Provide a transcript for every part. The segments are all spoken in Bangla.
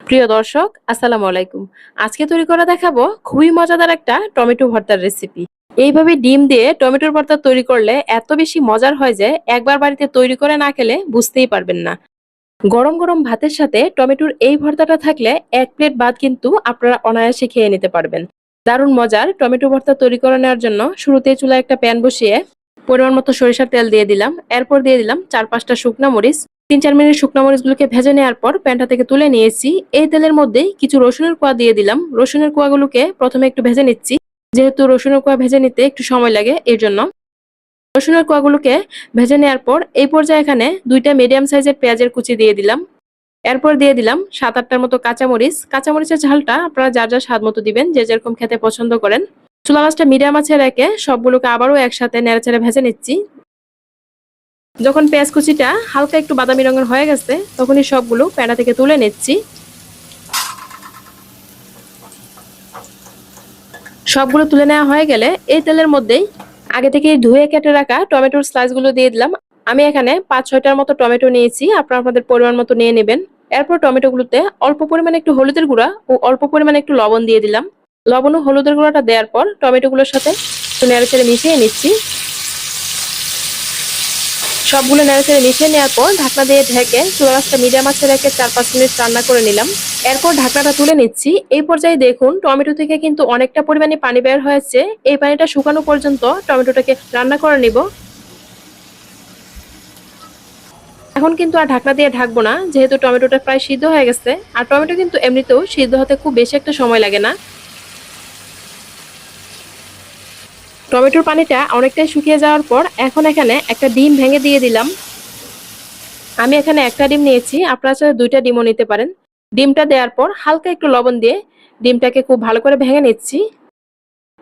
প্রিয় দর্শক, আসসালামু আলাইকুম। আজকে তৈরি করে দেখাবো খুবই মজাদার একটা টমেটো ভর্তার রেসিপি। এইভাবে ডিম দিয়ে টমেটোর ভর্তা তৈরি করলে এত বেশি মজার হয় যে একবার বাড়িতে তৈরি করে না খেলে বুঝতেই পারবেন না। গরম গরম ভাতের সাথে টমেটোর এই ভর্তাটা থাকলে এক প্লেট ভাত কিন্তু আপনারা অনায়াসে খেয়ে নিতে পারবেন। দারুণ মজার টমেটো ভর্তা তৈরি করে নেওয়ার জন্য শুরুতেই চুলায় একটা প্যান বসিয়ে পরিমাণ মতো সরিষার তেল দিয়ে দিলাম। এরপর দিয়ে দিলাম ৪-৫টা শুকনা মরিচ। ৩-৪ মিনিট শুকনা মরিচগুলোকে ভেজে নেওয়ার পর প্যানটা থেকে তুলে নিয়েছি। এই তেলের মধ্যেই কিছু রসুনের কোয়া দিয়ে দিলাম। রসুনের কোয়াগুলোকে প্রথমে একটু ভেজে নিচ্ছি। যেহেতু রসুনের কোয়া ভেজে নিতে একটু সময় লাগে এর জন্য। রসুনের কোয়াগুলোকে ভেজে নেওয়ার পর এই পর্যায়ে এখানে ২টা মিডিয়াম সাইজের পেঁয়াজের কুচি দিয়ে দিলাম। এরপর দিয়ে দিলাম ৭-৮টার মতো কাঁচামরিচ। কাঁচামরিচের ঝালটা আপনারা যার যার স্বাদ মতো দিবেন, যে যেরকম খেতে পছন্দ করেন। চুলা আঁচটা মিডিয়াম আঁচে রেখে সবগুলোকে আবারও একসাথে নেড়েচেড়ে ভেজে নিচ্ছি। যখন পেঁয়াজ কুচিটা হালকা একটু বাদামি রঙের হয়ে গেছে তখনই সবগুলো প্যানা থেকে তুলে নিচ্ছি। সবগুলো তুলে নেওয়া হয়ে গেলে এই তেলের মধ্যেই আগে থেকে ধুয়ে কেটে রাখা টমেটোর স্লাইসগুলো দিয়ে দিলাম। আমি এখানে ৫-৬টার মতো টমেটো নিয়েছি, আপনারা আপনাদের পরিমাণ মতো নিয়ে নেবেন। এরপর টমেটোগুলোতে অল্প পরিমাণে একটু হলুদের গুঁড়া ও অল্প পরিমাণে একটু লবণ দিয়ে দিলাম। লবণ ও হলুদের গুঁড়াটা দেওয়ার পর টমেটোগুলোর সাথে একটু নেড়েচেড়ে মিশিয়ে নিচ্ছি। সবগুলো নেড়েচেড়ে মিশিয়ে নেওয়ার পর ঢাকনা দিয়ে ঢেকে চুলা আঁচটা মিডিয়াম আঁচে রেখে ৪-৫ মিনিট রান্না করে নিলাম। এরপর ঢাকনাটা তুলে নিচ্ছি। এই পর্যায়ে দেখুন টমেটো থেকে কিন্তু অনেকটা পরিমাণে পানি বের হয়েছে। এই পানিটা শুকানো পর্যন্ত টমেটোটাকে রান্না করে নিব। এখন কিন্তু আর ঢাকনা দিয়ে ঢাকবো না, যেহেতু টমেটোটা প্রায় সিদ্ধ হয়ে গেছে। আর টমেটো কিন্তু এমনিতেও সিদ্ধ হতে খুব বেশি একটা সময় লাগে না। টমেটোর পানিটা অনেকটাই শুকিয়ে যাওয়ার পর এখন এখানে একটা ডিম ভেঙে দিয়ে দিলাম। আমি এখানে একটা ডিম নিয়েছি, আপনারা চাইলে ২টা ডিমও নিতে পারেন। ডিমটা দেওয়ার পর হালকা একটু লবণ দিয়ে ডিমটাকে খুব ভালো করে ভেঙে নিচ্ছি।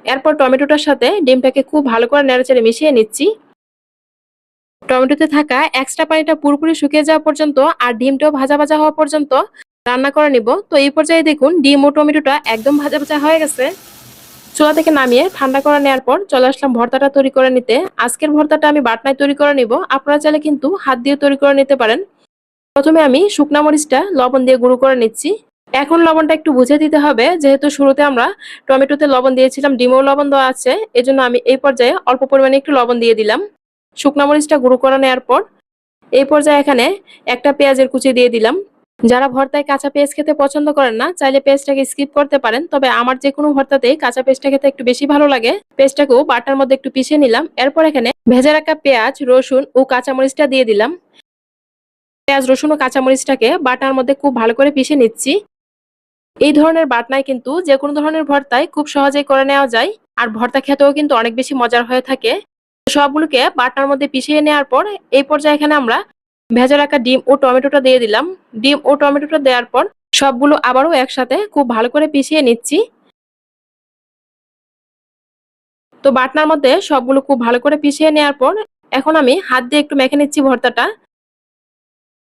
এরপর টমেটোটার সাথে ডিমটাকে খুব ভালো করে নেড়েচেড়ে মিশিয়ে নিচ্ছি। টমেটোতে থাকা এক্সট্রা পানিটা পুরোপুরি শুকিয়ে যাওয়া পর্যন্ত আর ডিমটাও ভাজা ভাজা হওয়া পর্যন্ত রান্না করে নিব। তো এই পর্যায়ে দেখুন ডিম ও টমেটোটা একদম ভাজা ভাজা হয়ে গেছে। চুলা থেকে নামিয়ে ঠান্ডা করে নেওয়ার পর চলে আসলাম ভর্তাটা তৈরি করে নিতে। আজকের ভর্তাটা আমি বাটনায় তৈরি করে নিব, আপনারা চাইলে কিন্তু হাত দিয়ে তৈরি করে নিতে পারেন। প্রথমে আমি শুকনা মরিচটা লবণ দিয়ে গুঁড়ো করে নিচ্ছি। এখন লবণটা একটু বুঝে দিতে হবে, যেহেতু শুরুতে আমরা টমেটোতে লবণ দিয়েছিলাম, ডিমেও লবণ দেওয়া আছে, এজন্য আমি এই পর্যায়ে অল্প পরিমাণে একটু লবণ দিয়ে দিলাম। শুকনা মরিচটা গুঁড়ো করে নেওয়ার পর এই পর্যায়ে এখানে একটা পেঁয়াজের কুচি দিয়ে দিলাম। যারা ভর্তায় কাঁচা পেঁয়াজ খেতে পছন্দ করেন না, চাইলে পেঁয়াজটাকে স্কিপ করতে পারেন, তবে আমার যে কোনো ভর্তাতেই কাঁচা পেঁয়াজটা খেতে একটু বেশি ভালো লাগে। পেঁয়াজটাকেও বাটার মধ্যে একটু পিষে নিলাম। এরপর এখানে ভেজে রাখা পেঁয়াজ, রসুন ও কাঁচামরিচটা দিয়ে দিলাম। পেঁয়াজ, রসুন ও কাঁচামরিচটাকে বাটার মধ্যে খুব ভালো করে পিষে নিচ্ছি। এই ধরনের বাটনায় কিন্তু যে কোনো ধরনের ভর্তায় খুব সহজেই করে নেওয়া যায়। আর ভর্তা খেতেও কিন্তু অনেক বেশি মজার হয়ে থাকে। সবগুলোকে বাটনার মধ্যে পিষিয়ে নেওয়ার পর এই পর্যায়ে এখানে আমরা ভেজে রাখা ডিম ও টমেটোটা দিয়ে দিলাম। ডিম ও টমেটোটা দেওয়ার পর সবগুলো আবারও একসাথে খুব ভালো করে পিষিয়ে নিচ্ছি। তো বাটনার মধ্যে সবগুলো খুব ভালো করে পিষিয়ে নেওয়ার পর এখন আমি হাত দিয়ে একটু মেখে নিচ্ছি ভর্তাটা।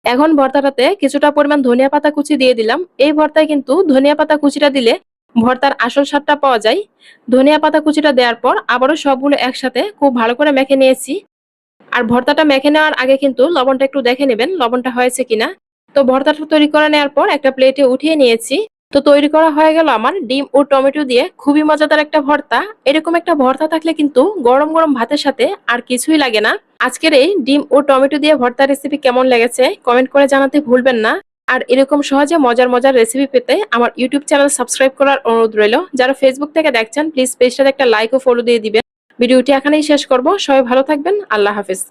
এখন ভর্তাটাতে কিছুটা পরিমাণ ধনিয়া পাতা কুচি দিয়ে দিলাম। এই ভর্তায় কিন্তু ধনিয়া পাতা কুচিটা দিলে ভর্তার আসল স্বাদটা পাওয়া যায়। ধনিয়া পাতা কুচিটা দেওয়ার পর আবারও সবগুলো একসাথে খুব ভালো করে মেখে নিয়েছি। আর ভর্তাটা মেখে নেওয়ার আগে কিন্তু লবণটা একটু দেখে নেবেন লবণটা হয়েছে কিনা। তো ভর্তাটা তৈরি করে নেওয়ার পর একটা প্লেটে উঠিয়ে নিয়েছি। তো তৈরি করা হয়ে গেল আমার ডিম ও টমেটো দিয়ে খুবই মজাদার একটা ভর্তা। এরকম একটা ভর্তা থাকলে কিন্তু গরম গরম ভাতের সাথে আর কিছুই লাগে না। আজকের এই ডিম ও টমেটো দিয়ে ভর্তা রেসিপি কেমন লেগেছে কমেন্ট করে জানাতে ভুলবেন না। আর এরকম সহজে মজার মজার রেসিপি পেতে আমার ইউটিউব চ্যানেল সাবস্ক্রাইব করার অনুরোধ রইল। যারা ফেসবুক থেকে দেখছেন প্লিজ পেজটাতে একটা লাইক ও ফলো দিয়ে দিবেন। ভিডিওটি এখানেই শেষ করব। সবাই ভালো থাকবেন। আল্লাহ হাফেজ।